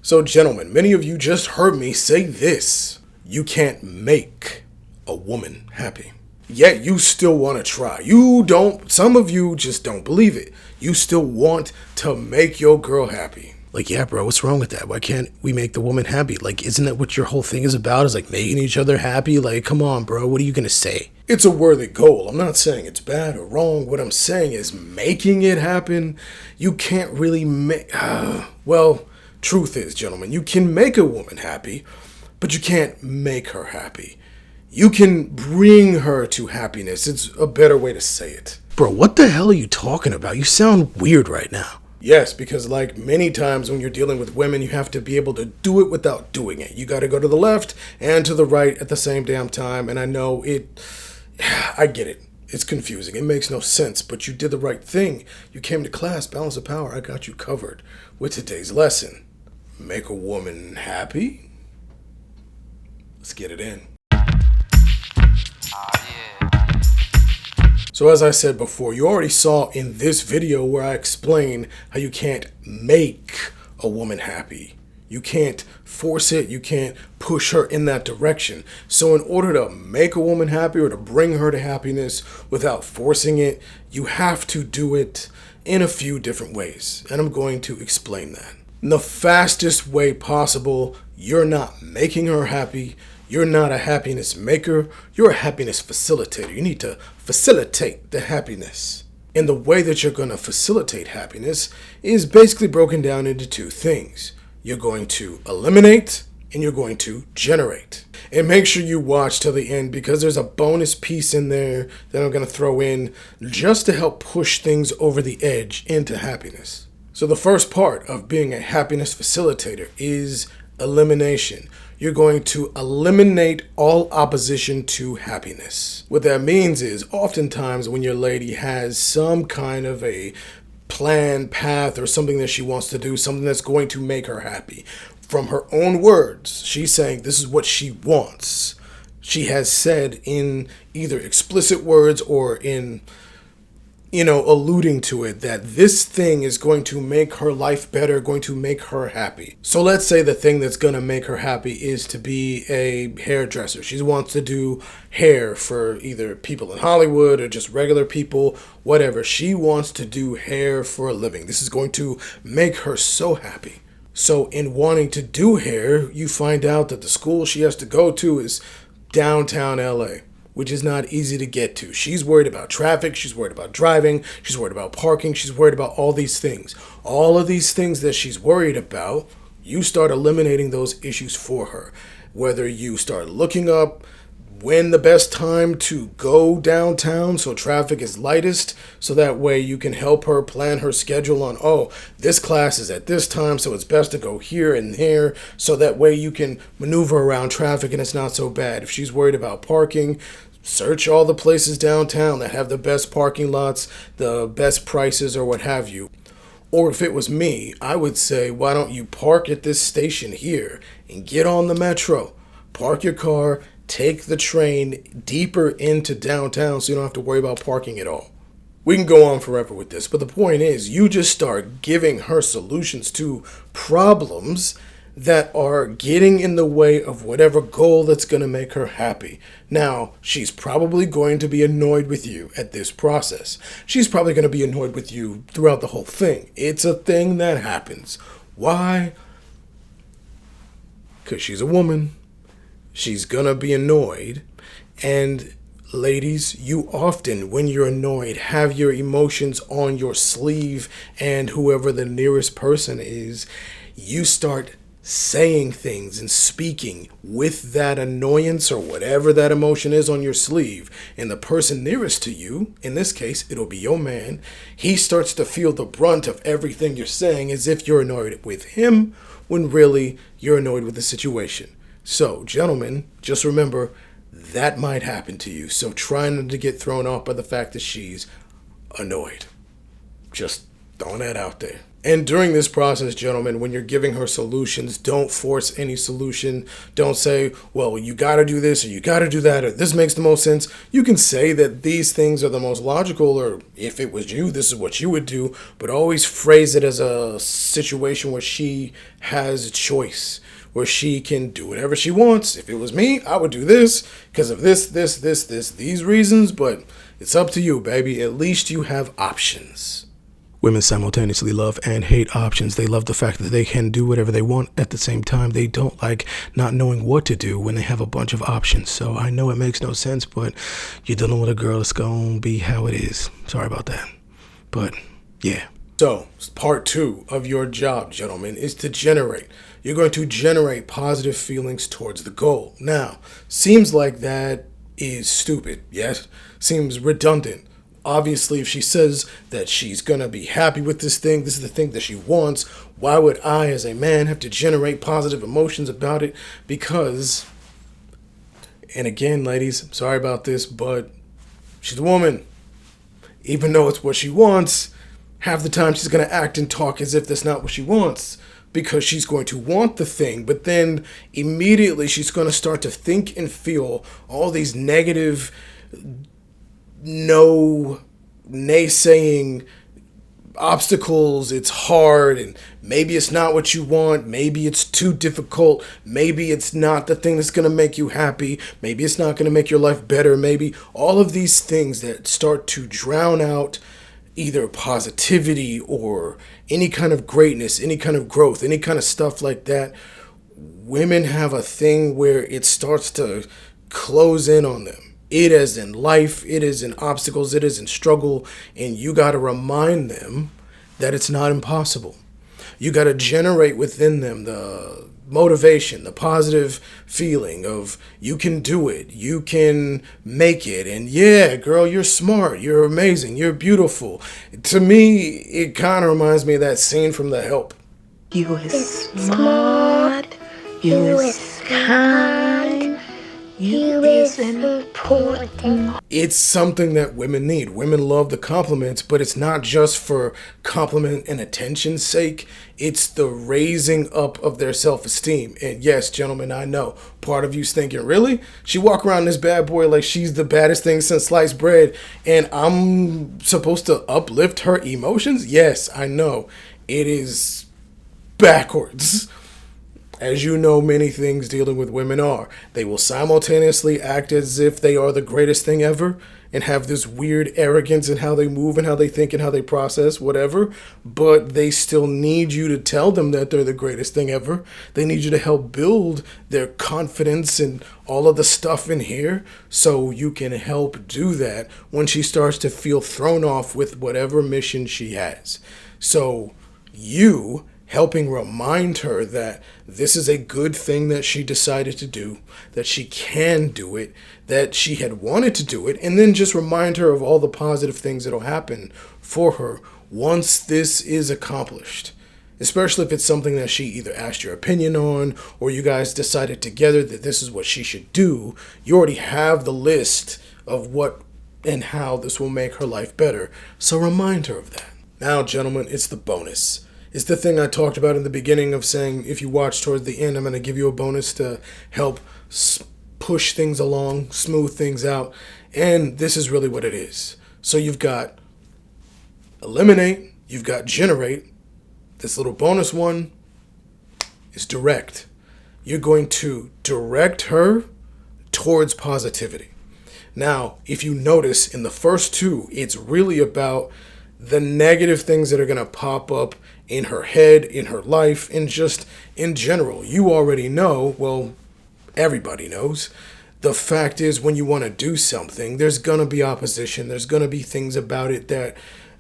So gentlemen, many of you just heard me say this. You can't make a woman happy. Yet you still want to try. Some of you just don't believe it. You still want to make your girl happy. Like, yeah, bro, what's wrong with that? Why can't we make the woman happy? Like, isn't that what your whole thing is about? Is like making each other happy? Like, come on, bro, what are you going to say? It's a worthy goal. I'm not saying it's bad or wrong. What I'm saying is making it happen, you can't really make... well, truth is, gentlemen, you can make a woman happy, but you can't make her happy. You can bring her to happiness. It's a better way to say it. Bro, what the hell are you talking about? You sound weird right now. Yes, because like many times when you're dealing with women, you have to be able to do it without doing it. You got to go to the left and to the right at the same damn time. And I know I get it. It's confusing. It makes no sense, but you did the right thing. You came to class, balance of power. I got you covered with today's lesson. Make a woman happy? Let's get it in. So as I said before, you already saw in this video where I explain how you can't make a woman happy. You can't force it. You can't push her in that direction. So in order to make a woman happy or to bring her to happiness without forcing it, you have to do it in a few different ways. And I'm going to explain that. In the fastest way possible, you're not making her happy. You're not a happiness maker, you're a happiness facilitator. You need to facilitate the happiness. And the way that you're going to facilitate happiness is basically broken down into two things. You're going to eliminate and you're going to generate. And make sure you watch till the end because there's a bonus piece in there that I'm going to throw in just to help push things over the edge into happiness. So the first part of being a happiness facilitator is elimination. You're going to eliminate all opposition to happiness. What that means is oftentimes when your lady has some kind of a plan, path, or something that she wants to do, something that's going to make her happy. From her own words, she's saying this is what she wants. She has said in either explicit words or in alluding to it that this thing is going to make her life better, going to make her happy. So let's say the thing that's going to make her happy is to be a hairdresser. She wants to do hair for either people in Hollywood or just regular people, whatever. She wants to do hair for a living. This is going to make her so happy. So in wanting to do hair, you find out that the school she has to go to is downtown LA. Which is not easy to get to. She's worried about traffic, she's worried about driving, she's worried about parking, she's worried about all these things. All of these things that she's worried about, you start eliminating those issues for her. Whether you start looking up when the best time to go downtown so traffic is lightest, so that way you can help her plan her schedule on, this class is at this time, so it's best to go here and there, so that way you can maneuver around traffic and it's not so bad. If she's worried about parking, search all the places downtown that have the best parking lots, the best prices, or what have you. Or if it was me, I would say, why don't you park at this station here and get on the metro, park your car, take the train deeper into downtown so you don't have to worry about parking at all. We can go on forever with this, but the point is you just start giving her solutions to problems that are getting in the way of whatever goal that's going to make her happy. Now, she's probably going to be annoyed with you at this process. She's probably going to be annoyed with you throughout the whole thing. It's a thing that happens. Why? Because she's a woman. She's gonna be annoyed, and ladies, you often, when you're annoyed, have your emotions on your sleeve, and whoever the nearest person is, you start saying things and speaking with that annoyance or whatever that emotion is on your sleeve, and the person nearest to you, in this case, it'll be your man, he starts to feel the brunt of everything you're saying as if you're annoyed with him, when really you're annoyed with the situation. So, gentlemen, just remember, that might happen to you. So try not to get thrown off by the fact that she's annoyed. Just throwing that out there. And during this process, gentlemen, when you're giving her solutions, don't force any solution. Don't say, well, you got to do this or you got to do that or this makes the most sense. You can say that these things are the most logical, or if it was you, this is what you would do, but always phrase it as a situation where she has a choice, where she can do whatever she wants. If it was me, I would do this because of these reasons, but it's up to you, baby. At least you have options. Women simultaneously love and hate options. They love the fact that they can do whatever they want. At the same time, they don't like not knowing what to do when they have a bunch of options. So I know it makes no sense, but you're dealing with a girl that's going to be how it is. Sorry about that. But yeah. So part 2 of your job, gentlemen, is to generate. You're going to generate positive feelings towards the goal. Now, seems like that is stupid, yes? Seems redundant. Obviously, if she says that she's going to be happy with this thing, this is the thing that she wants, why would I, as a man, have to generate positive emotions about it? Because, and again, ladies, I'm sorry about this, but she's a woman. Even though it's what she wants, half the time she's going to act and talk as if that's not what she wants, because she's going to want the thing, but then immediately she's going to start to think and feel all these negative, naysaying obstacles. It's hard, and maybe it's not what you want, maybe it's too difficult, maybe it's not the thing that's going to make you happy, maybe it's not going to make your life better, maybe all of these things that start to drown out either positivity or any kind of greatness, any kind of growth, any kind of stuff like that. Women have a thing where it starts to close in on them. It is in life, it is in obstacles, it is in struggle, and you got to remind them that it's not impossible. You got to generate within them the motivation, the positive feeling of you can do it, you can make it, and yeah, girl, you're smart, you're amazing, you're beautiful. To me, it kind of reminds me of that scene from The Help. You is smart, you is kind, you is important. It's something that women need. Women love the compliments, but it's not just for compliment and attention's sake. It's the raising up of their self-esteem. And yes, gentlemen, I know part of you's thinking, really? She walk around this bad boy like she's the baddest thing since sliced bread, and I'm supposed to uplift her emotions? Yes, I know. It is backwards. As you know, many things dealing with women are. They will simultaneously act as if they are the greatest thing ever and have this weird arrogance in how they move and how they think and how they process, whatever. But they still need you to tell them that they're the greatest thing ever. They need you to help build their confidence and all of the stuff in here so you can help do that when she starts to feel thrown off with whatever mission she has. So you helping remind her that this is a good thing that she decided to do, that she can do it, that she had wanted to do it, and then just remind her of all the positive things that'll happen for her once this is accomplished. Especially if it's something that she either asked your opinion on or you guys decided together that this is what she should do. You already have the list of what and how this will make her life better. So remind her of that. Now, gentlemen, it's the bonus. It's the thing I talked about in the beginning of saying if you watch towards the end, I'm going to give you a bonus to help push things along, smooth things out. And this is really what it is. So you've got eliminate, you've got generate. This little bonus one is direct. You're going to direct her towards positivity. Now, if you notice in the first two, it's really about the negative things that are going to pop up in her head, in her life, and just in general. You already know, well, everybody knows. The fact is, when you want to do something, there's going to be opposition. There's going to be things about it that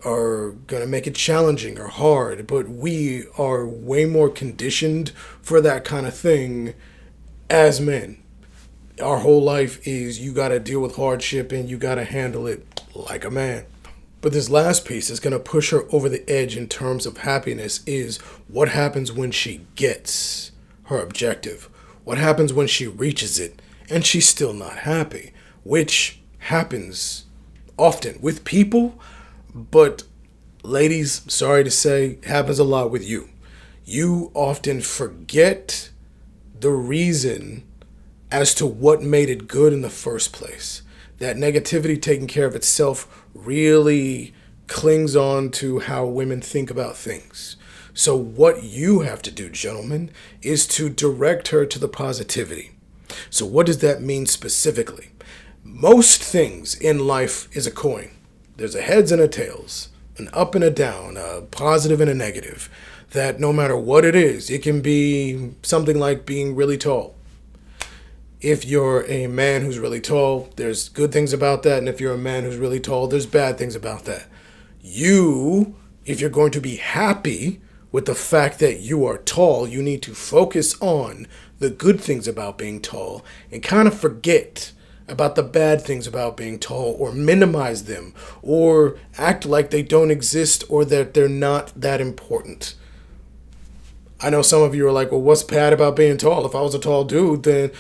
are going to make it challenging or hard. But we are way more conditioned for that kind of thing as men. Our whole life is you got to deal with hardship and you got to handle it like a man. But this last piece is going to push her over the edge in terms of happiness is what happens when she gets her objective. What happens when she reaches it and she's still not happy, which happens often with people, but Ladies, sorry to say, happens a lot with you. You often forget the reason as to what made it good in the first place. That negativity taking care of itself really clings on to how women think about things. So what you have to do, gentlemen, is to direct her to the positivity. So what does that mean specifically? Most things in life is a coin. There's a heads and a tails, an up and a down, a positive and a negative. That no matter what it is, it can be something like being really tall. If you're a man who's really tall, there's good things about that. And if you're a man who's really tall, there's bad things about that. You, if you're going to be happy with the fact that you are tall, you need to focus on the good things about being tall and kind of forget about the bad things about being tall, or minimize them, or act like they don't exist, or that they're not that important. I know some of you are like, well, what's bad about being tall? If I was a tall dude, then,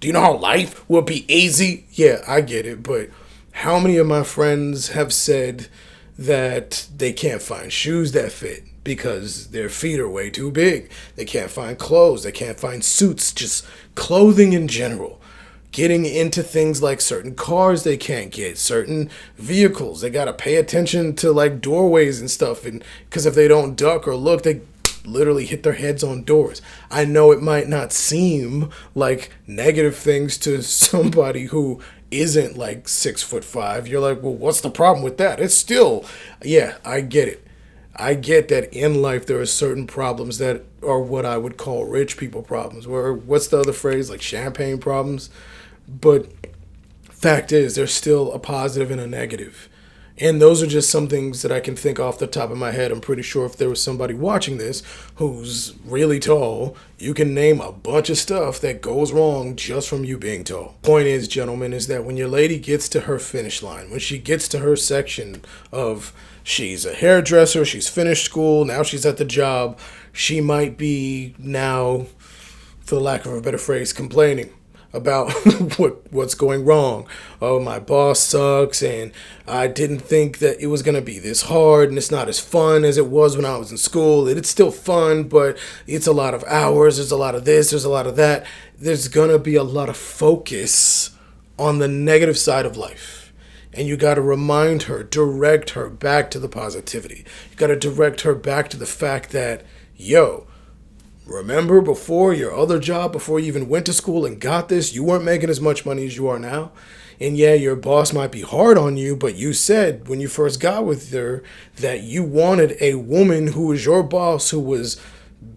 do you know how life would be easy? Yeah, I get it. But how many of my friends have said that they can't find shoes that fit because their feet are way too big? They can't find clothes. They can't find suits, just clothing in general. Getting into things like certain cars they can't get, certain vehicles. They got to pay attention to like doorways and stuff. And because if they don't duck or look, they literally hit their heads on doors. I know it might not seem like negative things to somebody who isn't like 6'5". You're like, well, what's the problem with that? It's still, yeah, I get it. I get that in life there are certain problems that are what I would call rich people problems. Or what's the other phrase? Like champagne problems. But fact is, there's still a positive and a negative. And those are just some things that I can think off the top of my head. I'm pretty sure if there was somebody watching this who's really tall, you can name a bunch of stuff that goes wrong just from you being tall. Point is, gentlemen, is that when your lady gets to her finish line, when she gets to her section of she's a hairdresser, she's finished school, now she's at the job, she might be now, for the lack of a better phrase, complaining about what's going wrong. Oh, my boss sucks, and I didn't think that it was going to be this hard, and it's not as fun as it was when I was in school. It's still fun, but it's a lot of hours. There's a lot of this, there's a lot of that. There's going to be a lot of focus on the negative side of life. And you got to remind her, direct her back to the positivity. You got to direct her back to the fact that, yo, remember before your other job, before you even went to school and got this, you weren't making as much money as you are now. And yeah, your boss might be hard on you, but you said when you first got with her that you wanted a woman who was your boss, who was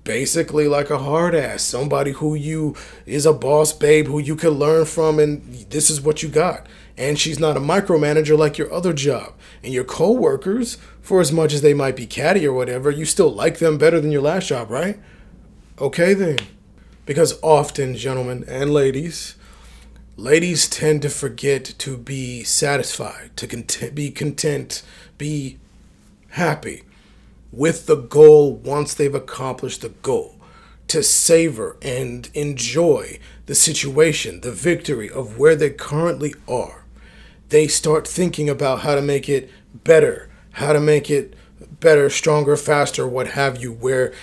basically like a hard ass, somebody who you is a boss babe who you could learn from, and this is what you got. And she's not a micromanager like your other job. And your coworkers, for as much as they might be catty or whatever, you still like them better than your last job, right? Okay then. Because often, gentlemen and ladies tend to forget to be satisfied, to be content, be happy with the goal once they've accomplished the goal, to savor and enjoy the situation, the victory of where they currently are. They start thinking about how to make it better, stronger, faster, what have you, where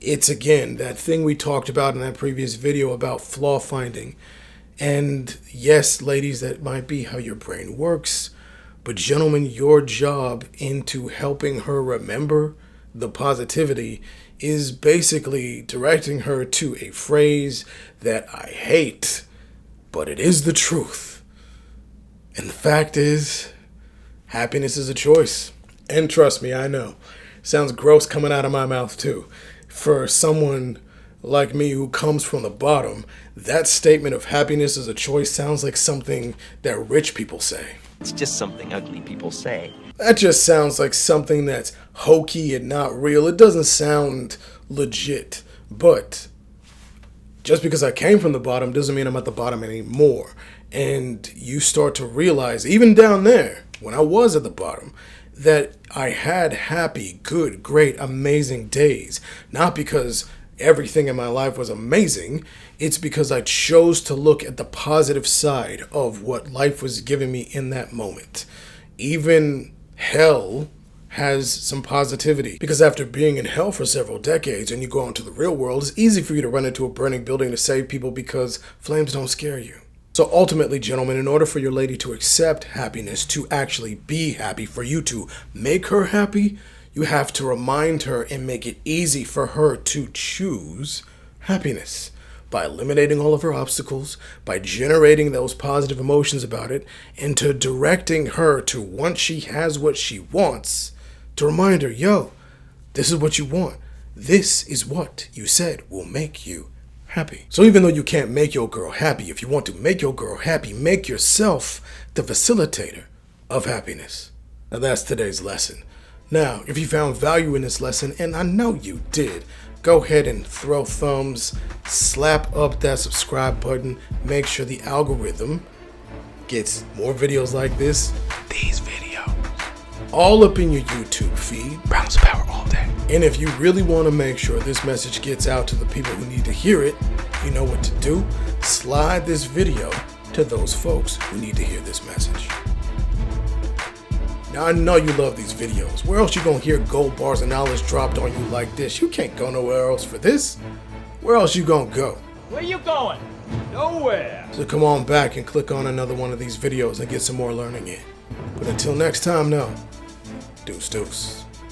it's, again, that thing we talked about in that previous video about flaw finding. And yes, ladies, that might be how your brain works. But gentlemen, your job into helping her remember the positivity is basically directing her to a phrase that I hate, but it is the truth. And the fact is, happiness is a choice. And trust me, I know. Sounds gross coming out of my mouth too. For someone like me who comes from the bottom, that statement of happiness is a choice sounds like something that rich people say. It's just something ugly people say. That just sounds like something that's hokey and not real. It doesn't sound legit. But just because I came from the bottom doesn't mean I'm at the bottom anymore. And you start to realize, even down there, when I was at the bottom, that I had happy, good, great, amazing days. Not because everything in my life was amazing. It's because I chose to look at the positive side of what life was giving me in that moment. Even hell has some positivity. Because after being in hell for several decades and you go into the real world, it's easy for you to run into a burning building to save people because flames don't scare you. So ultimately, gentlemen, in order for your lady to accept happiness, to actually be happy, for you to make her happy, you have to remind her and make it easy for her to choose happiness by eliminating all of her obstacles, by generating those positive emotions about it, and to directing her to, once she has what she wants, to remind her, yo, this is what you want. This is what you said will make you happy. So even though you can't make your girl happy, if you want to make your girl happy, make yourself the facilitator of happiness. Now that's today's lesson. Now, if you found value in this lesson, and I know you did, go ahead and throw thumbs, slap up that subscribe button, make sure the algorithm gets more videos like this, these videos, all up in your YouTube feed. Balance of power all day. And if you really want to make sure this message gets out to the people who need to hear it, you know what to do. Slide this video to those folks who need to hear this message. Now, I know you love these videos. Where else you gonna hear gold bars of knowledge dropped on you like this? You can't go nowhere else for this. Where else you gonna go? Where you going? Nowhere. So come on back and click on another one of these videos and get some more learning in. But until next time, now, deuce deuce.